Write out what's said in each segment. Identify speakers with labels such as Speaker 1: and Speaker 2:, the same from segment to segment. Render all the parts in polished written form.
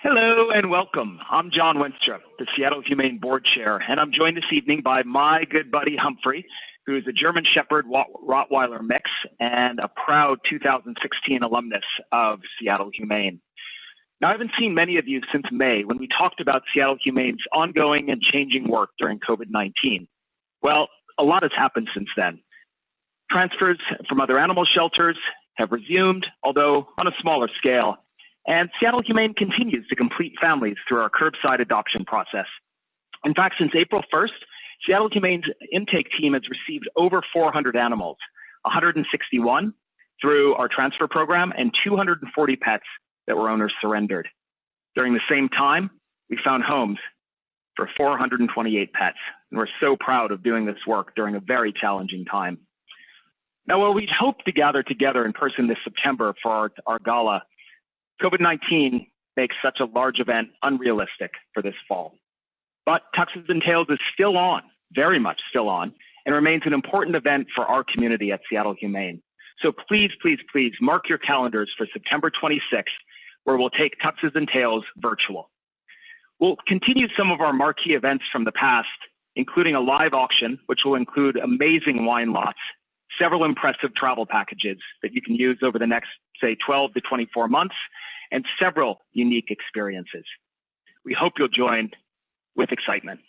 Speaker 1: Hello and welcome. I'm John Wenstrup, the Seattle Humane Board Chair, and I'm joined this evening by my good buddy Humphrey, who is a German Shepherd Rottweiler mix and a proud 2016 alumnus of Seattle Humane. Now, I haven't seen many of you since May when we talked about Seattle Humane's ongoing and changing work during COVID-19. Well, a lot has happened since then. Transfers from other animal shelters have resumed, although on a smaller scale. And Seattle Humane continues to complete families through our curbside adoption process. In fact, since April 1st, Seattle Humane's intake team has received over 400 animals, 161 through our transfer program and 240 pets that were owners surrendered. During the same time, we found homes for 428 pets, and we're so proud of doing this work during a very challenging time. Now, while we'd hoped to gather together in person this September for our gala, COVID-19 makes such a large event unrealistic for this fall. But Tuxes and Tails is still on, very much still on, and remains an important event for our community at Seattle Humane. So please, please, please mark your calendars for September 26th, where we'll take Tuxes and Tails virtual. We'll continue some of our marquee events from the past, including a live auction, which will include amazing wine lots, several impressive travel packages that you can use over the next, say, 12 to 24 months, and several unique experiences. We hope you'll join with excitement.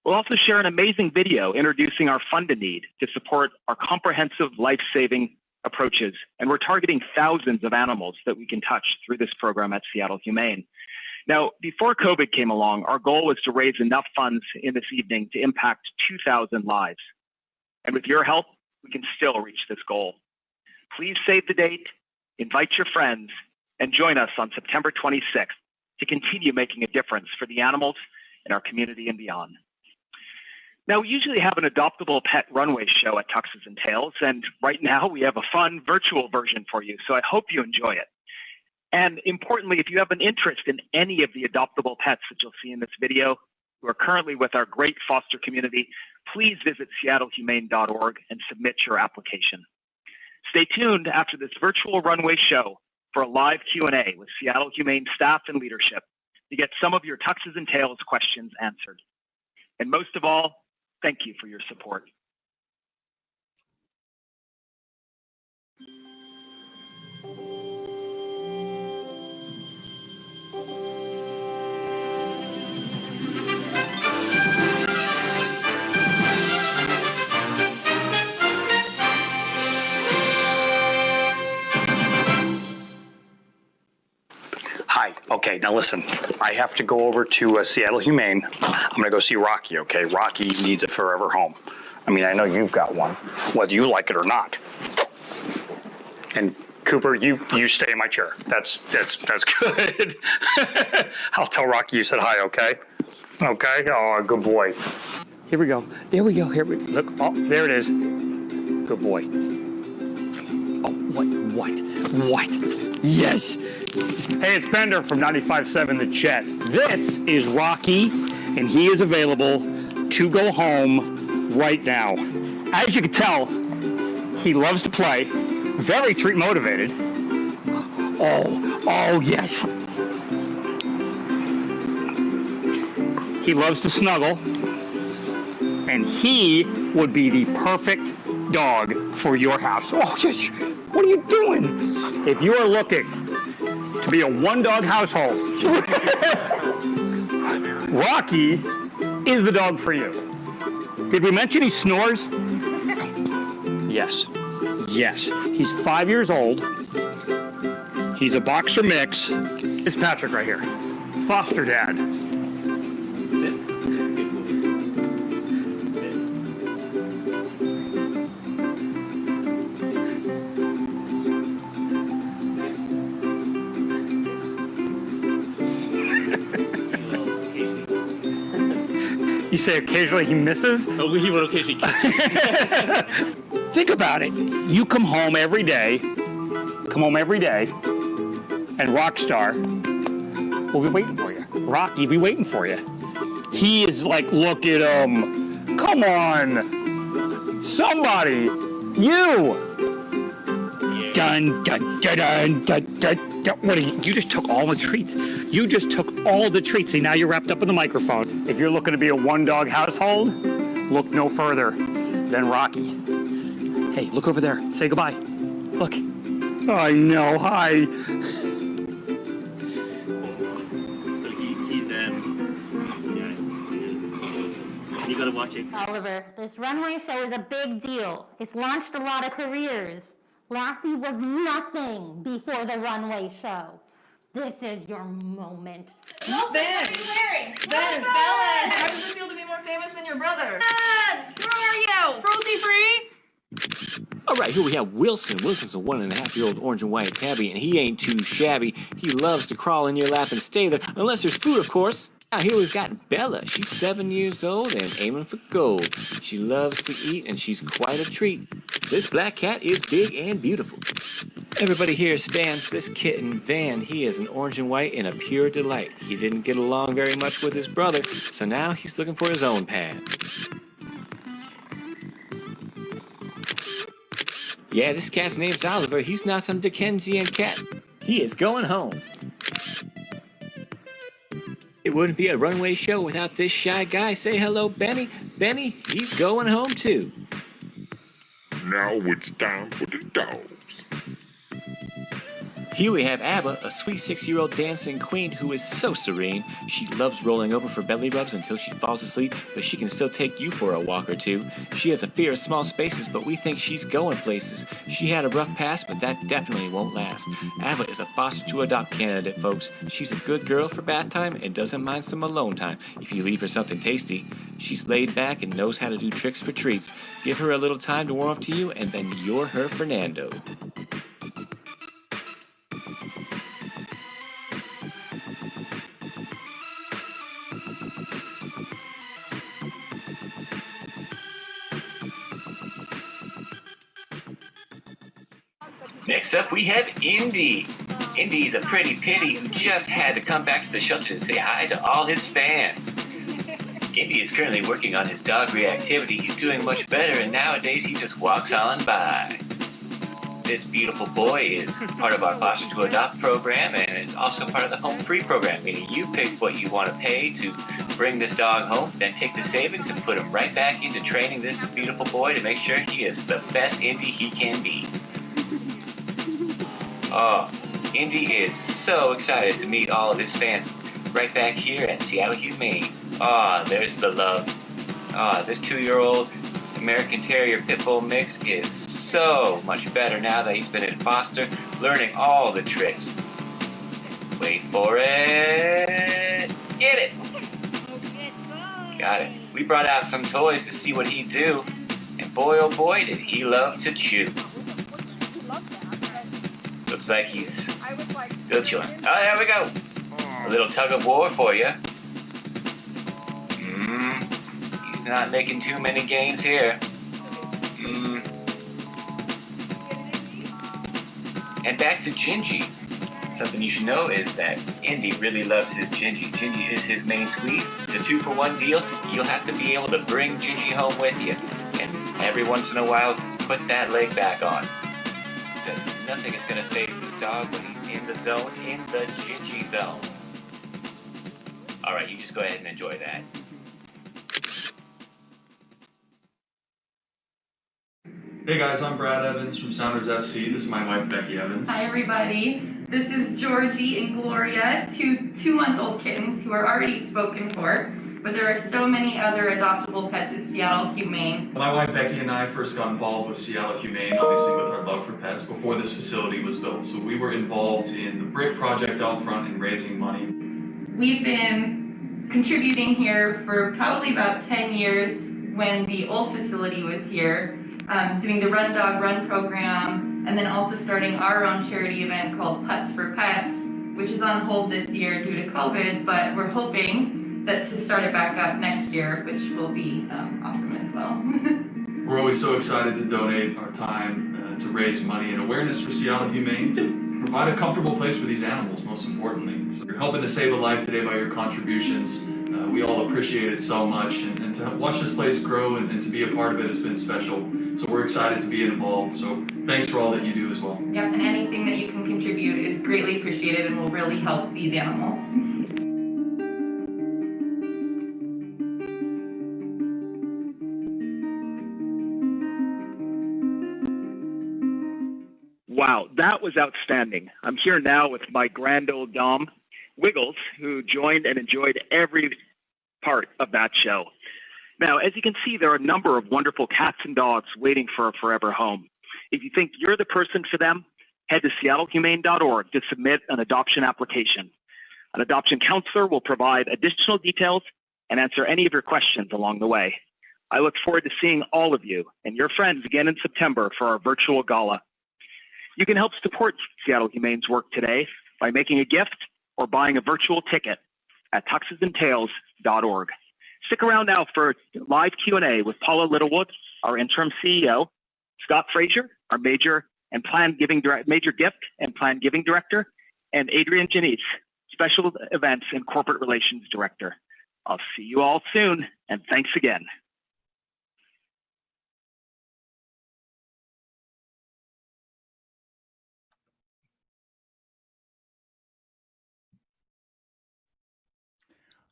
Speaker 1: We'll also share an amazing video introducing our Fund a Need to support our comprehensive life-saving approaches, and we're targeting thousands of animals that we can touch through this program at Seattle Humane. Now, before COVID came along, our goal was to raise enough funds in this evening to impact 2,000 lives. And with your help, we can still reach this goal. Please save the date, invite your friends, and join us on September 26th to continue making a difference for the animals in our community and beyond. Now, we usually have an adoptable pet runway show at Tuxes and Tails, and right now we have a fun virtual version for you, so I hope you enjoy it. And importantly, if you have an interest in any of the adoptable pets that you'll see in this video, who are currently with our great foster community, please visit seattlehumane.org and submit your application. Stay tuned after this virtual runway show for a live Q&A with Seattle Humane staff and leadership to get some of your Tuxes and Tails questions answered. And most of all, thank you for your support.
Speaker 2: Hi. Okay, now listen. I have to go over to Seattle Humane. I'm going to go see Rocky, okay? Rocky needs a forever home. I mean, I know you've got one, whether you like it or not. And Cooper, you stay in my chair. That's good. I'll tell Rocky you said hi, okay? Okay? Oh, good boy. Here we go. There we go. Here we go. Look. Oh, there it is. Good boy. Oh, what? Yes. Hey, it's Bender from 95.7 The Chet. This is Rocky, and he is available to go home right now. As you can tell, he loves to play, very treat motivated. Oh, yes. He loves to snuggle, and he would be the perfect dog for your house. Oh, yes. What are you doing? If you are looking to be a one-dog household, Rocky is the dog for you. Did we mention he snores? Yes. He's 5 years old. He's a boxer mix. It's Patrick right here. Foster dad. Sit. You say occasionally he misses?
Speaker 3: Oh, he will occasionally kiss you.
Speaker 2: Think about it. You come home every day, and Rockstar will be waiting for you. Rocky will be waiting for you. He is like, look at him. Come on. Somebody. You. Yeah. Dun, dun, dun, dun, dun, dun. What are you just took all the treats. You just took all the treats. See, now you're wrapped up in the microphone. If you're looking to be a one-dog household, look no further than Rocky. Hey, look over there. Say goodbye. Look. I know. Hi.
Speaker 3: So he's you gotta watch it.
Speaker 4: Oliver, this runway show is a big deal. It's launched a lot of careers. Lassie was nothing before the runway show. This is your moment.
Speaker 5: No, Ben! What are you wearing? Ben! Bella! How does it feel to be more famous than your brother? Ben! Where are you? Cruelty free?
Speaker 3: All right, here we have Wilson. Wilson's a 1.5-year-old orange and white tabby, and he ain't too shabby. He loves to crawl in your lap and stay there, unless there's food, of course. Now here we've got Bella. She's 7 years old and aiming for gold. She loves to eat, and she's quite a treat. This black cat is big and beautiful. Everybody here stands this kitten, Van. He is an orange and white and a pure delight. He didn't get along very much with his brother, so now he's looking for his own path. Yeah, this cat's name's Oliver. He's not some Dickensian cat. He is going home. It wouldn't be a runway show without this shy guy. Say hello, Benny. Benny, he's going home too.
Speaker 6: Now it's time for the dogs.
Speaker 3: Here we have Abba, a sweet 6-year-old dancing queen who is so serene. She loves rolling over for belly rubs until she falls asleep, but she can still take you for a walk or two. She has a fear of small spaces, but we think she's going places. She had a rough past, but that definitely won't last. Abba is a foster to adopt candidate, folks. She's a good girl for bath time and doesn't mind some alone time if you leave her something tasty. She's laid back and knows how to do tricks for treats. Give her a little time to warm up to you, and then you're her Fernando. Next up, we have Indy. Indy's a pretty pitty who just had to come back to the shelter to say hi to all his fans. Indy is currently working on his dog reactivity. He's doing much better, and nowadays he just walks on by. This beautiful boy is part of our Foster to Adopt program and is also part of the Home Free program, meaning you pick what you want to pay to bring this dog home, then take the savings and put him right back into training this beautiful boy to make sure he is the best Indy he can be. Oh, Indy is so excited to meet all of his fans right back here at Seattle Humane. Ah, there's the love. Ah, this 2-year-old American Terrier Pit Bull mix is so much better now that he's been in foster, learning all the tricks. Wait for it. Get it. Got it. We brought out some toys to see what he'd do, and boy oh boy did he love to chew. Looks like he's still chilling. Oh, there we go. A little tug of war for you. He's not making too many gains here. And back to Gingy. Something you should know is that Indy really loves his Gingy. Gingy is his main squeeze. It's a 2-for-1 deal. You'll have to be able to bring Gingy home with you. And every once in a while, put that leg back on. Nothing is going to faze this dog when he's in the zone, in the Gingy zone. Alright, you just go ahead and enjoy that.
Speaker 7: Hey guys, I'm Brad Evans from Sounders FC. This is my wife, Becky Evans.
Speaker 5: Hi everybody. This is Georgie and Gloria, two 2-month-old kittens who are already spoken for, but there are so many other adoptable pets at Seattle Humane.
Speaker 7: My wife Becky and I first got involved with Seattle Humane, obviously with our love for pets, before this facility was built. So we were involved in the brick project out front and raising money. We've
Speaker 5: been contributing here for probably about 10 years when the old facility was here. Doing the Run Dog Run program, and then also starting our own charity event called Putts for Pets, which is on hold this year due to COVID, but we're hoping that to start it back up next year, which will be awesome as well. We're always so excited to donate our time to raise money and awareness for Seattle Humane, to provide a comfortable place for these animals, most importantly. So you're helping to save a life today by your contributions. We all appreciate it so much, and to watch this place grow and to be a part of it has been special. So we're excited to be involved. So
Speaker 7: Thanks for all that you do as well.
Speaker 5: Yep, and anything that you can contribute is greatly appreciated and will really help these animals.
Speaker 1: Wow, that was outstanding. I'm here now with my grand old Dom, Wiggles, who joined and enjoyed every part of that show. Now, as you can see, there are a number of wonderful cats and dogs waiting for a forever home. If you think you're the person for them, head to seattlehumane.org to submit an adoption application. An adoption counselor will provide additional details and answer any of your questions along the way. I look forward to seeing all of you and your friends again in September for our virtual gala. You can help support Seattle Humane's work today by making a gift or buying a virtual ticket at tuxesandtails.org. Stick around now for live Q&A with Paula Littlewood, our interim CEO, Scott Frazier, our major gift and planned giving director, and Adrian Janice, special events and corporate relations director. I'll see you all soon, and thanks again.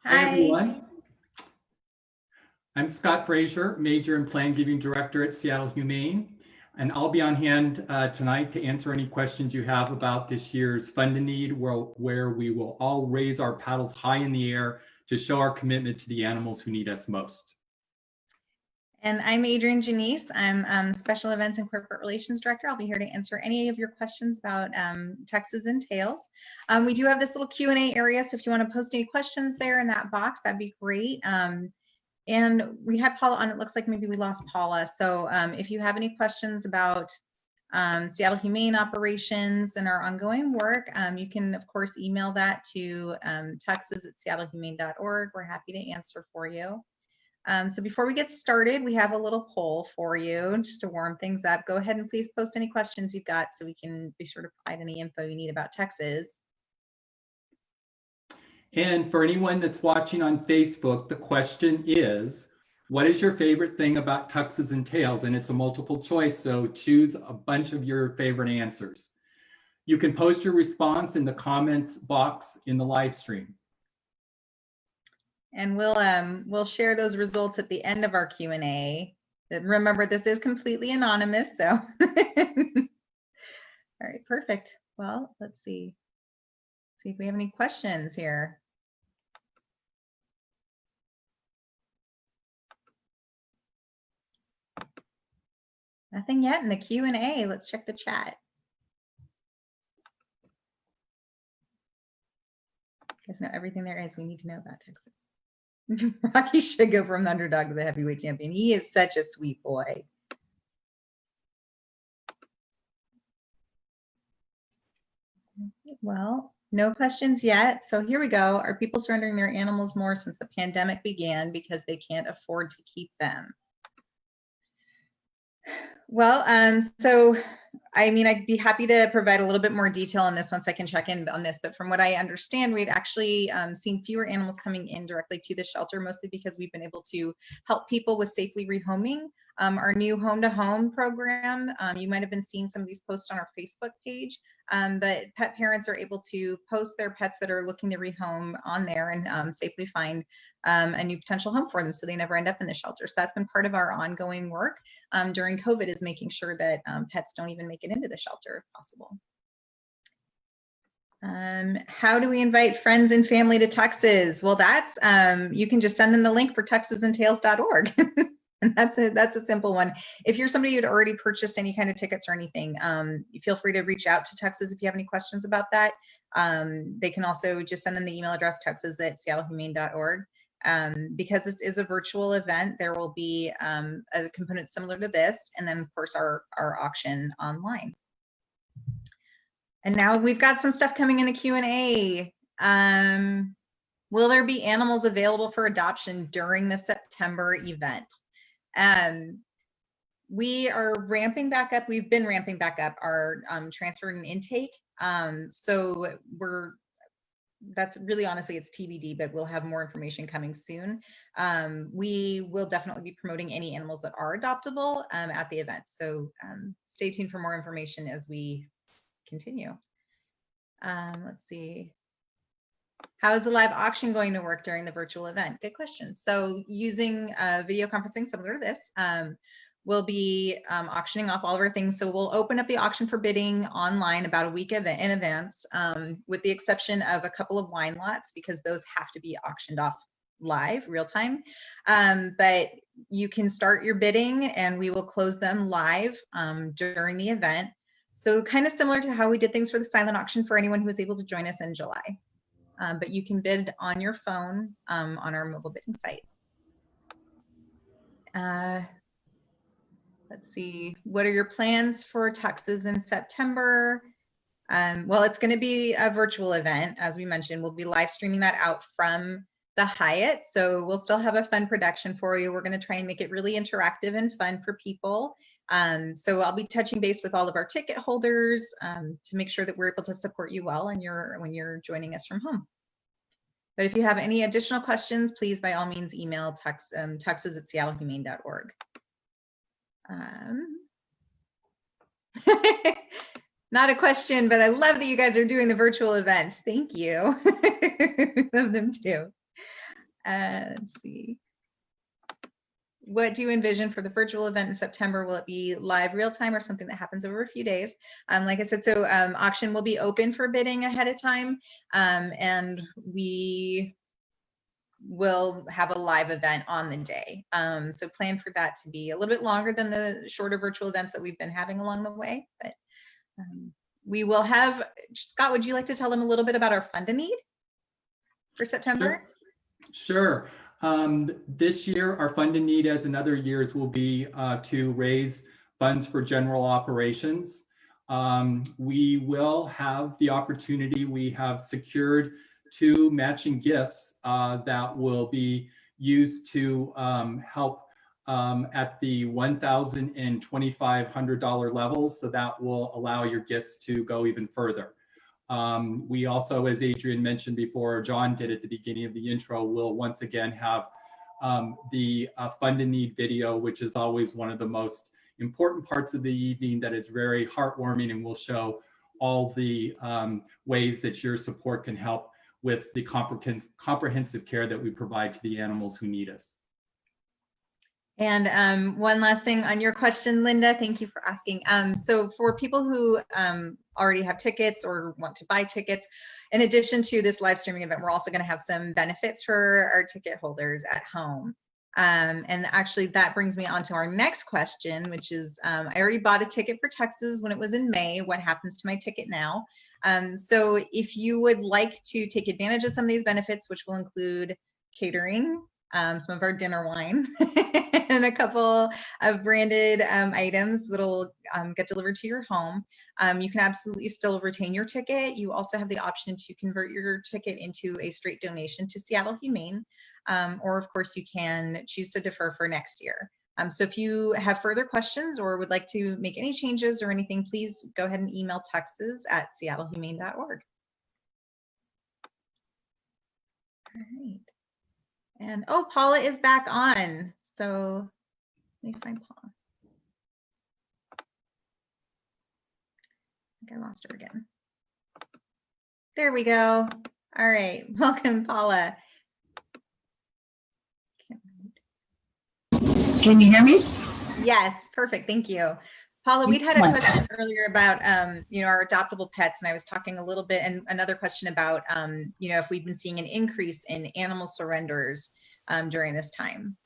Speaker 8: Hi, everyone. I'm Scott Frazier, Major and Plan Giving Director at Seattle Humane, and I'll be on hand tonight to answer any questions you have about this year's Fund a Need, where we will all raise our paddles high in the air to show our commitment to the animals who need us most.
Speaker 9: And I'm Adrian Janice. I'm Special Events and Corporate Relations Director. I'll be here to answer any of your questions about Tuxes and Tails. We do have this little Q&A area, so if you want to post any questions there in that box, that'd be great. And we had Paula on. It looks like maybe we lost Paula. So if you have any questions about Seattle Humane operations and our ongoing work, you can, of course, email that to tuxes@seattlehumane.org. We're happy to answer for you. So before we get started, we have a little poll for you just to warm things up. Go ahead and please post any questions you've got so we can be sure to provide any info you need about Tuxes.
Speaker 8: And for anyone that's watching on Facebook, the question is, what is your favorite thing about Tuxes and Tails? And it's a multiple choice, so choose a bunch of your favorite answers. You can post your response in the comments box in the live stream.
Speaker 9: And we'll share those results at the end of our Q&A. Remember, this is completely anonymous, so. All right, perfect. Well, let's see if we have any questions here. Nothing yet in the Q&A. Let's check the chat. You guys know everything there is we need to know about Texas. Rocky should go from the underdog to the heavyweight champion. He is such a sweet boy. Well, no questions yet. So here we go. Are people surrendering their animals more since the pandemic began because they can't afford to keep them? Well, so I mean, I'd be happy to provide a little bit more detail on this once I can check in on this, but from what I understand, we've actually seen fewer animals coming in directly to the shelter, mostly because we've been able to help people with safely rehoming. Our new home-to-home program, you might have been seeing some of these posts on our Facebook page, but pet parents are able to post their pets that are looking to rehome on there and safely find a new potential home for them so they never end up in the shelter. So that's been part of our ongoing work during COVID, is making sure that pets don't even make it into the shelter if possible. How do we invite friends and family to Tuxes? Well, that's you can just send them the link for tuxesandtails.org. And that's a simple one. If you're somebody who'd already purchased any kind of tickets or anything, feel free to reach out to Tuxes if you have any questions about that. They can also just send them the email address tuxes@seattlehumane.org. Because this is a virtual event, there will be a component similar to this, and then of course our auction online. And now we've got some stuff coming in the Q&A. Will there be animals available for adoption during the September event? We are ramping back up. We've been ramping back up our transfer and intake. So that's really honestly, it's TBD, but we'll have more information coming soon. We will definitely be promoting any animals that are adoptable at the event. So stay tuned for more information as we continue. Let's see. How is the live auction going to work during the virtual event? Good question. So using video conferencing similar to this, we'll be auctioning off all of our things. So we'll open up the auction for bidding online about a week in advance, with the exception of a couple of wine lots, because those have to be auctioned off live, real time. But you can start your bidding and we will close them live during the event. So kind of similar to how we did things for the silent auction for anyone who was able to join us in July. But you can bid on your phone on our mobile bidding site. Let's see, what are your plans for tuxes in September? Well, it's going to be a virtual event, as we mentioned. We'll be live streaming that out from the Hyatt. So we'll still have a fun production for you. We're going to try and make it really interactive and fun for people. So I'll be touching base with all of our ticket holders to make sure that we're able to support you well and when you're joining us from home. But if you have any additional questions, please by all means email tuxes@seattlehumane.org. Not a question, but I love that you guys are doing the virtual events. Thank you. Love them too. Let's see. What do you envision for the virtual event in September? Will it be live real time or something that happens over a few days? Like I said, so auction will be open for bidding ahead of time, and we will have a live event on the day. So plan for that to be a little bit longer than the shorter virtual events that we've been having along the way. But we will have, Scott, would you like to tell them a little bit about our fund a need for September?
Speaker 8: Sure. This year, our fund in need, as in other years, will be to raise funds for general operations. We will have the opportunity, we have secured 2 matching gifts that will be used to help at the $1,000 and $2,500 levels. So that will allow your gifts to go even further. We also, as Adrian mentioned before, John did at the beginning of the intro, will once again have the fund in need video, which is always one of the most important parts of the evening that is very heartwarming and will show all the ways that your support can help with the comprehensive care that we provide to the animals who need us.
Speaker 9: And one last thing on your question, Linda, thank you for asking. So for people who already have tickets or want to buy tickets, in addition to this live streaming event, we're also going to have some benefits for our ticket holders at home. And actually that brings me on to our next question, which is, I already bought a ticket for Texas when it was in May. What happens to my ticket now? So if you would like to take advantage of some of these benefits, which will include catering, some of our dinner wine, and a couple of branded items that'll get delivered to your home, you can absolutely still retain your ticket. You also have the option to convert your ticket into a straight donation to Seattle Humane, or of course you can choose to defer for next year. So if you have further questions or would like to make any changes or anything, please go ahead and email tuxes@seattlehumane.org. All right. And oh, Paula is back on. So let me find Paula. I think I lost her again. There we go. All right, welcome, Paula.
Speaker 10: Can you hear me?
Speaker 9: Yes, perfect, thank you. Paula, we'd had a question earlier about our adoptable pets, and I was talking a little bit, and another question about if we've been seeing an increase in animal surrenders during this time.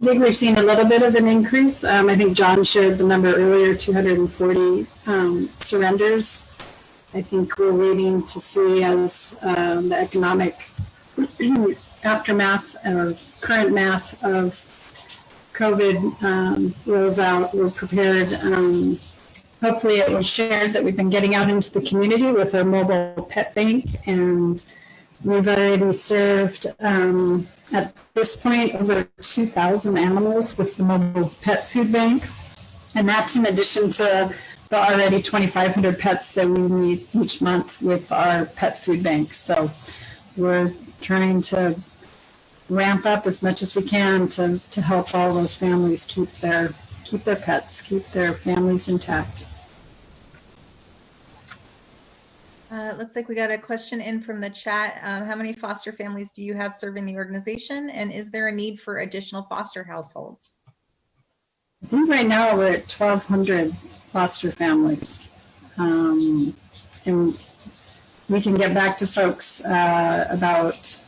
Speaker 10: I think we've seen a little bit of an increase. I think John shared the number earlier, 240 surrenders. I think we're waiting to see as the economic aftermath or current math of COVID rolls out. We're prepared. Hopefully it was shared that we've been getting out into the community with a mobile pet bank, and we've already served at this point over 2,000 animals with the mobile pet food bank. And that's in addition to the already 2,500 pets that we meet each month with our pet food bank. So we're trying to ramp up as much as we can to help all those families keep their pets, keep their families intact.
Speaker 9: It looks like we got a question in from the chat. How many foster families do you have serving the organization? And is there a need for additional foster households?
Speaker 10: I think right now we're at 1,200 foster families. And we can get back to folks about,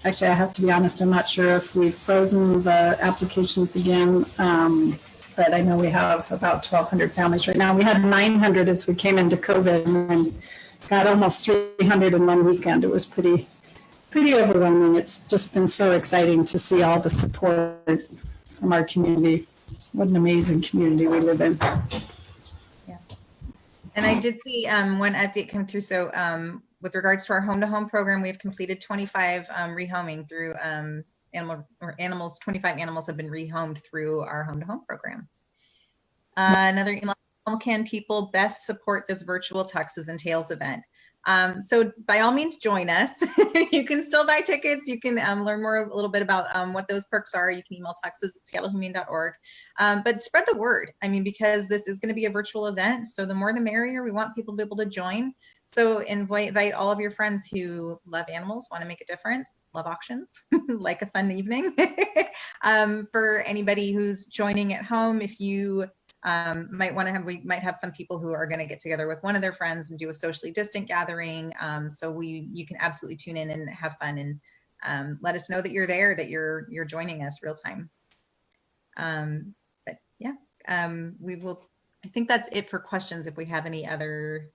Speaker 10: actually I have to be honest, I'm not sure if we've frozen the applications again. But I know we have about 1,200 families right now. We had 900 as we came into COVID and got almost 300 in one weekend. It was pretty overwhelming. It's just been so exciting to see all the support from our community. What an amazing community we live in.
Speaker 9: Yeah. And I did see one update come through. So with regards to our home-to-home program, we have completed 25 rehoming through animals. 25 animals have been rehomed through our home-to-home program. Another email: how can people best support this virtual Tuxes and Tales event? So by all means, join us. You can still buy tickets. You can learn more a little bit about what those perks are. You can email tuxes@seattlehumane.org. But spread the word. I mean, because this is going to be a virtual event, so the more the merrier. We want people to be able to join. So invite all of your friends who love animals, want to make a difference, love auctions, like a fun evening. For anybody who's joining at home, if you we might have some people who are going to get together with one of their friends and do a socially distant gathering. So you can absolutely tune in and have fun, and let us know that you're there, that you're joining us real time. But yeah, we will. I think that's it for questions. If we have any other.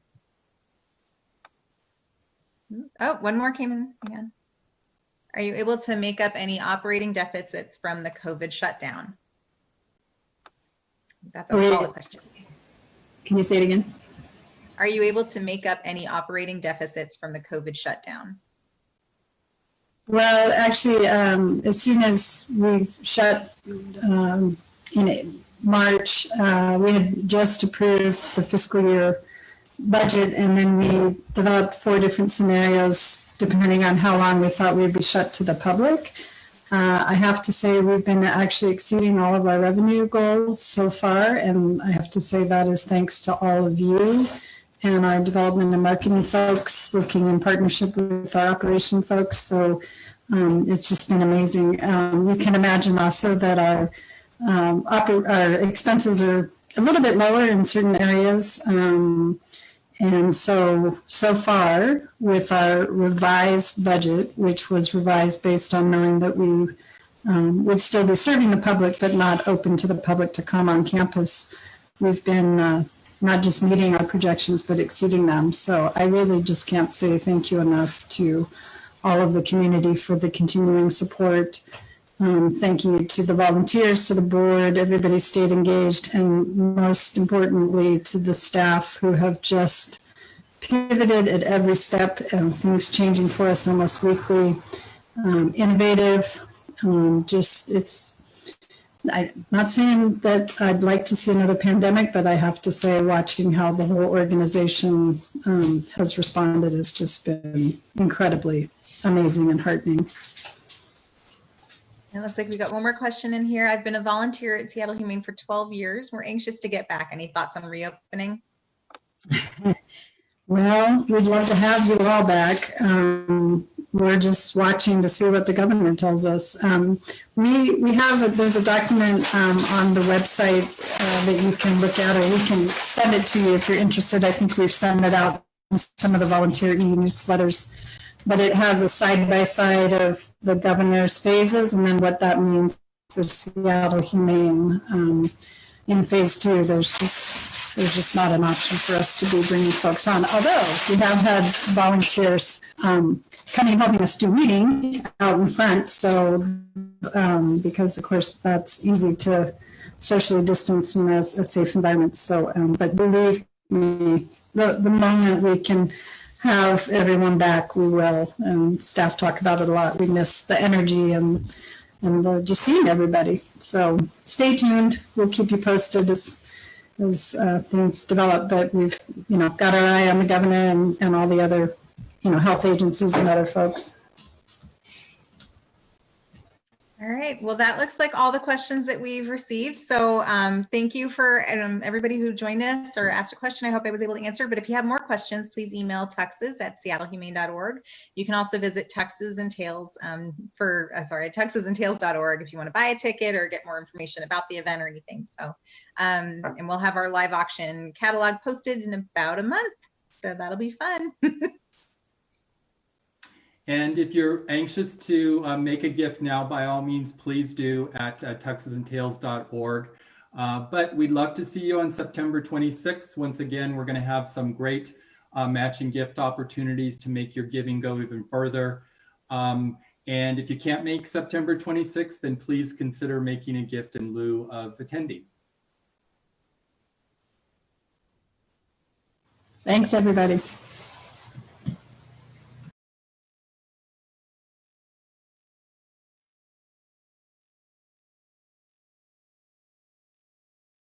Speaker 9: Oh, one more came in. Hang on. Are you able to make up any operating deficits from the COVID shutdown? That's a follow-up question.
Speaker 10: Can you say it again?
Speaker 9: Are you able to make up any operating deficits from the COVID shutdown?
Speaker 10: Well, actually, as soon as we shut in March, we had just approved the fiscal year budget, and then we developed 4 different scenarios depending on how long we thought we'd be shut to the public. I have to say we've been actually exceeding all of our revenue goals so far, and I have to say that is thanks to all of you and our development and marketing folks working in partnership with our operation folks. So it's just been amazing. You can imagine also that our expenses are a little bit lower in certain areas. And so far with our revised budget, which was revised based on knowing that we would still be serving the public, but not open to the public to come on campus, we've been not just meeting our projections, but exceeding them. So I really just can't say thank you enough to all of the community for the continuing support. Thank you to the volunteers, to the board, everybody stayed engaged, and most importantly to the staff who have just pivoted at every step, and things changing for us almost weekly. Innovative, I'm not saying that I'd like to see another pandemic, but I have to say watching how the whole organization has responded has just been incredibly amazing and heartening.
Speaker 9: It looks like we got one more question in here. I've been a volunteer at Seattle Humane for 12 years. We're anxious to get back. Any thoughts on reopening?
Speaker 10: Well, we'd love to have you all back. We're just watching to see what the governor tells us. There's a document on the website that you can look at, or we can send it to you if you're interested. I think we've sent it out in some of the volunteer e-newsletters. But it has a side-by-side of the governor's phases and then what that means for Seattle Humane. In phase 2, there's just not an option for us to be bringing folks on. Although we have had volunteers coming helping us do reading out in front. So because of course that's easy to socially distance in a safe environment. So, but believe me, the moment we can have everyone back, we will, and staff talk about it a lot. We miss the energy and just seeing everybody. So stay tuned. We'll keep you posted as as things develop. But we've, got our eye on the governor and all the other, health agencies and other folks.
Speaker 9: All right, well, that looks like all the questions that we've received. So thank you for everybody who joined us or asked a question. I hope I was able to answer, but if you have more questions, please email tuxes@seattlehumane.org. You can also visit Tuxes and Tails tuxesandtails.org if you want to buy a ticket or get more information about the event or anything. So, and we'll have our live auction catalog posted in about a month. So that'll be fun.
Speaker 8: And if you're anxious to make a gift now, by all means, please do at tuxesandtails.org. But we'd love to see you on September 26th. Once again, we're going to have some great matching gift opportunities to make your giving go even further. And if you can't make September 26th, then please consider making a gift in lieu of attending.
Speaker 10: Thanks, everybody.